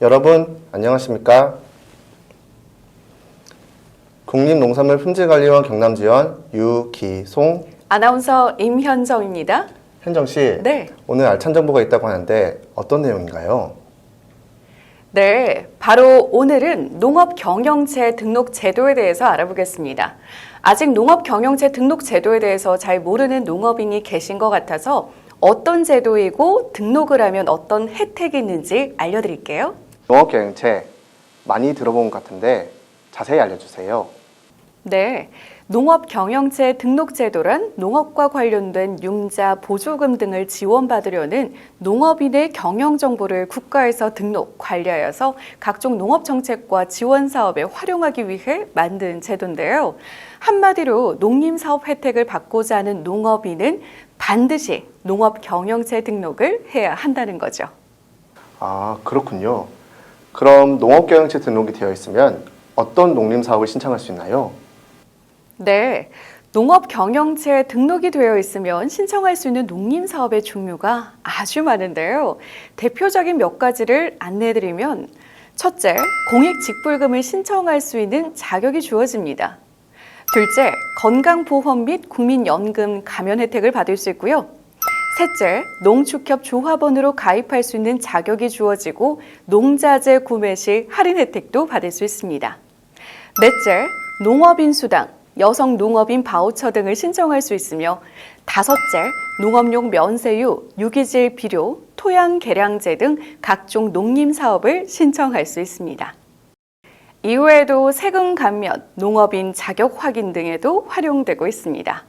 여러분 안녕하십니까? 국립농산물품질관리원 경남지원 유기송 아나운서 임현정입니다. 현정씨, 네. 오늘 알찬 정보가 있다고 하는데 어떤 내용인가요? 네, 바로 오늘은 농업경영체 등록 제도에 대해서 알아보겠습니다. 아직 농업경영체 등록 제도에 대해서 잘 모르는 농업인이 계신 것 같아서 어떤 제도이고 등록을 하면 어떤 혜택이 있는지 알려드릴게요. 농업경영체 많이 들어본 것 같은데 자세히 알려주세요. 네, 농업경영체 등록제도란 농업과 관련된 융자, 보조금 등을 지원받으려는 농업인의 경영정보를 국가에서 등록, 관리하여서 각종 농업정책과 지원사업에 활용하기 위해 만든 제도인데요. 한마디로 농림사업 혜택을 받고자 하는 농업인은 반드시 농업경영체 등록을 해야 한다는 거죠. 아, 그렇군요. 그럼 농업경영체 등록이 되어 있으면 어떤 농림사업을 신청할 수 있나요? 네, 농업경영체에 등록이 되어 있으면 신청할 수 있는 농림사업의 종류가 아주 많은데요. 대표적인 몇 가지를 안내해드리면 첫째, 공익직불금을 신청할 수 있는 자격이 주어집니다. 둘째, 건강보험 및 국민연금 감면 혜택을 받을 수 있고요. 셋째, 농축협조합원으로 가입할 수 있는 자격이 주어지고 농자재 구매 시 할인 혜택도 받을 수 있습니다. 넷째, 농업인 수당, 여성 농업인 바우처 등을 신청할 수 있으며 다섯째, 농업용 면세유, 유기질 비료, 토양 개량제 등 각종 농림 사업을 신청할 수 있습니다. 이외에도 세금 감면, 농업인 자격 확인 등에도 활용되고 있습니다.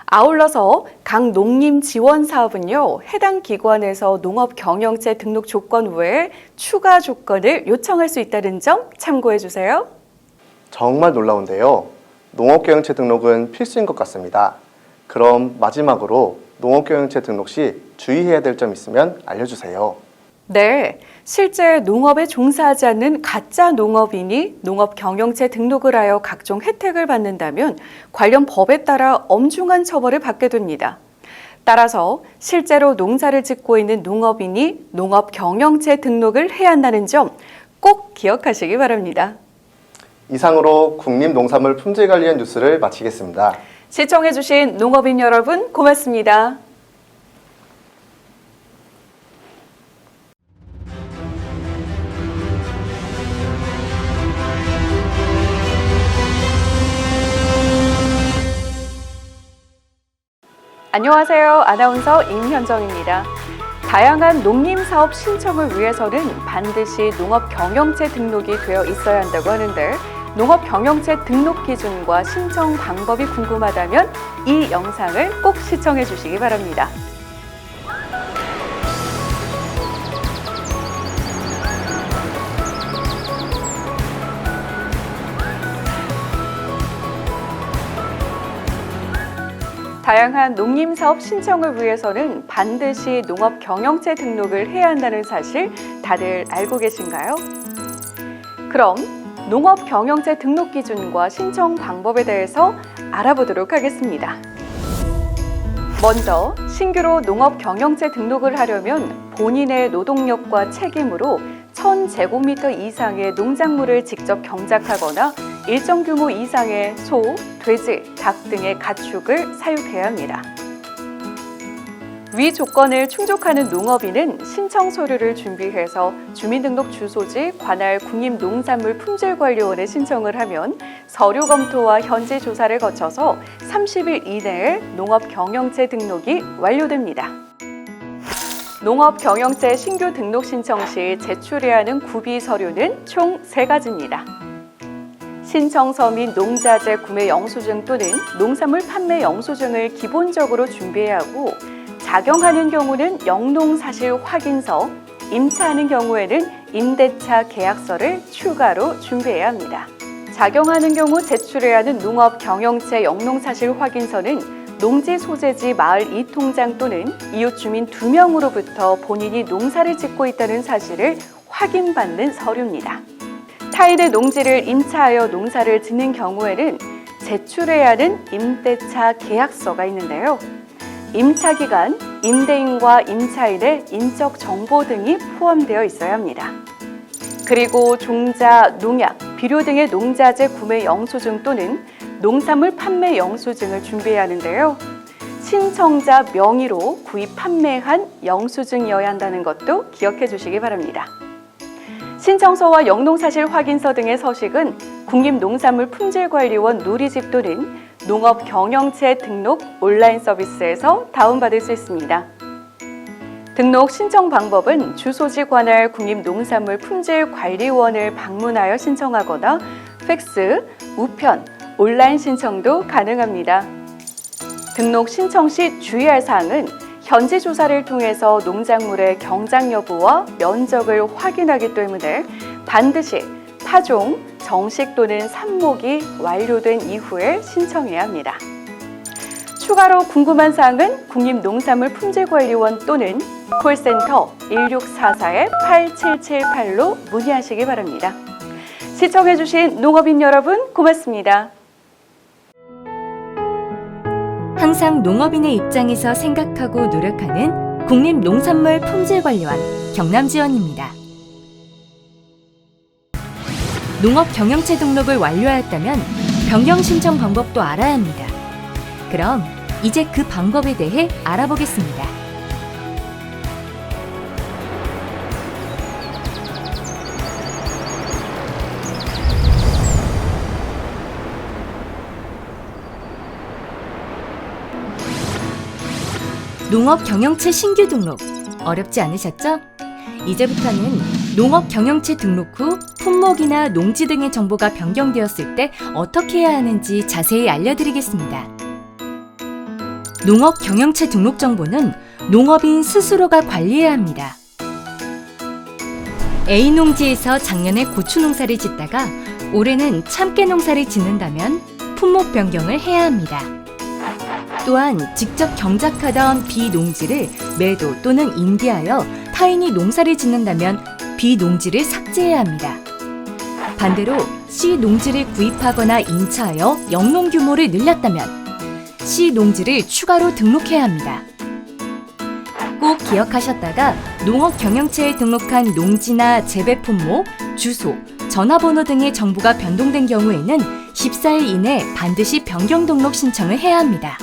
아울러서 각 농림 지원 사업은요, 해당 기관에서 농업경영체 등록 조건 외에 추가 조건을 요청할 수 있다는 점 참고해 주세요. 정말 놀라운데요. 농업경영체 등록은 필수인 것 같습니다. 그럼 마지막으로 농업경영체 등록 시 주의해야 될 점 있으면 알려주세요. 네, 실제 농업에 종사하지 않는 가짜 농업인이 농업경영체 등록을 하여 각종 혜택을 받는다면 관련 법에 따라 엄중한 처벌을 받게 됩니다. 따라서 실제로 농사를 짓고 있는 농업인이 농업경영체 등록을 해야 한다는 점 꼭 기억하시기 바랍니다. 이상으로 국립농산물품질관리원 뉴스를 마치겠습니다. 시청해주신 농업인 여러분 고맙습니다. 안녕하세요. 아나운서 임현정입니다. 다양한 농림사업 신청을 위해서는 반드시 농업경영체 등록이 되어 있어야 한다고 하는데 농업경영체 등록 기준과 신청 방법이 궁금하다면 이 영상을 꼭 시청해 주시기 바랍니다. 다양한 농림사업 신청을 위해서는 반드시 농업경영체 등록을 해야 한다는 사실 다들 알고 계신가요? 그럼 농업경영체 등록 기준과 신청 방법에 대해서 알아보도록 하겠습니다. 먼저 신규로 농업경영체 등록을 하려면 본인의 노동력과 책임으로 1000제곱미터 이상의 농작물을 직접 경작하거나 일정 규모 이상의 소, 돼지, 닭 등의 가축을 사육해야 합니다. 위 조건을 충족하는 농업인은 신청 서류를 준비해서 주민등록 주소지 관할 국립농산물품질관리원에 신청을 하면 서류 검토와 현지 조사를 거쳐서 30일 이내에 농업경영체 등록이 완료됩니다. 농업경영체 신규 등록 신청 시 제출해야 하는 구비 서류는 총 3가지입니다. 신청서 및 농자재 구매 영수증 또는 농산물 판매 영수증을 기본적으로 준비해야 하고 작용하는 경우는 영농사실 확인서, 임차하는 경우에는 임대차 계약서를 추가로 준비해야 합니다. 작용하는 경우 제출해야 하는 농업경영체 영농사실 확인서는 농지 소재지 마을 이통장 또는 이웃 주민 2명으로부터 본인이 농사를 짓고 있다는 사실을 확인받는 서류입니다. 타인의 농지를 임차하여 농사를 짓는 경우에는 제출해야 하는 임대차 계약서가 있는데요. 임차기간, 임대인과 임차인의 인적 정보 등이 포함되어 있어야 합니다. 그리고 종자, 농약, 비료 등의 농자재 구매 영수증 또는 농산물 판매 영수증을 준비해야 하는데요. 신청자 명의로 구입 판매한 영수증이어야 한다는 것도 기억해 주시기 바랍니다. 신청서와 영농사실 확인서 등의 서식은 국립농산물품질관리원 누리집 또는 농업경영체 등록 온라인 서비스에서 다운받을 수 있습니다. 등록 신청 방법은 주소지 관할 국립농산물품질관리원을 방문하여 신청하거나 팩스, 우편, 온라인 신청도 가능합니다. 등록 신청 시 주의할 사항은 현지 조사를 통해서 농작물의 경작 여부와 면적을 확인하기 때문에 반드시 파종, 정식 또는 삽목이 완료된 이후에 신청해야 합니다. 추가로 궁금한 사항은 국립농산물품질관리원 또는 콜센터 1644-8778로 문의하시기 바랍니다. 시청해주신 농업인 여러분 고맙습니다. 항상 농업인의 입장에서 생각하고 노력하는 국립농산물품질관리원 경남지원입니다. 농업경영체 등록을 완료하였다면 변경 신청 방법도 알아야 합니다. 그럼 이제 그 방법에 대해 알아보겠습니다. 농업경영체 신규 등록 어렵지 않으셨죠? 이제부터는 농업경영체 등록 후 품목이나 농지 등의 정보가 변경되었을 때 어떻게 해야 하는지 자세히 알려드리겠습니다. 농업경영체 등록 정보는 농업인 스스로가 관리해야 합니다. A 농지에서 작년에 고추 농사를 짓다가 올해는 참깨 농사를 짓는다면 품목 변경을 해야 합니다. 또한 직접 경작하던 B 농지를 매도 또는 인디하여 타인이 농사를 짓는다면 B 농지를 삭제해야 합니다. 반대로 C 농지를 구입하거나 인차하여 영농 규모를 늘렸다면 C 농지를 추가로 등록해야 합니다. 꼭 기억하셨다가 농업경영체에 등록한 농지나 재배 품목, 주소, 전화번호 등의 정보가 변동된 경우에는 14일 이내 반드시 변경 등록 신청을 해야 합니다.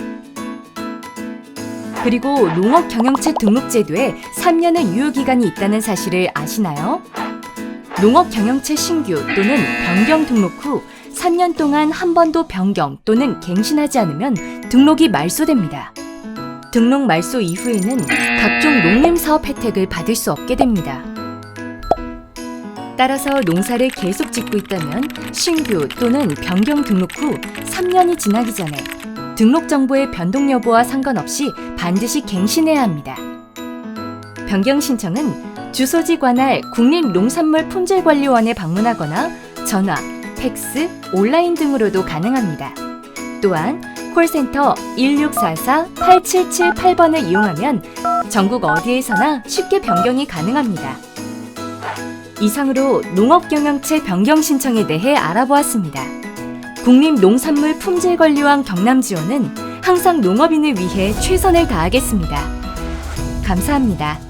그리고 농업경영체 등록제도에 3년의 유효기간이 있다는 사실을 아시나요? 농업경영체 신규 또는 변경 등록 후 3년 동안 한 번도 변경 또는 갱신하지 않으면 등록이 말소됩니다. 등록 말소 이후에는 각종 농림사업 혜택을 받을 수 없게 됩니다. 따라서 농사를 계속 짓고 있다면 신규 또는 변경 등록 후 3년이 지나기 전에 등록 정보의 변동 여부와 상관없이 반드시 갱신해야 합니다. 변경 신청은 주소지 관할 국립농산물품질관리원에 방문하거나 전화, 팩스, 온라인 등으로도 가능합니다. 또한 콜센터 1644-8778번을 이용하면 전국 어디에서나 쉽게 변경이 가능합니다. 이상으로 농업경영체 변경 신청에 대해 알아보았습니다. 국립농산물품질관리원 경남지원은 항상 농업인을 위해 최선을 다하겠습니다. 감사합니다.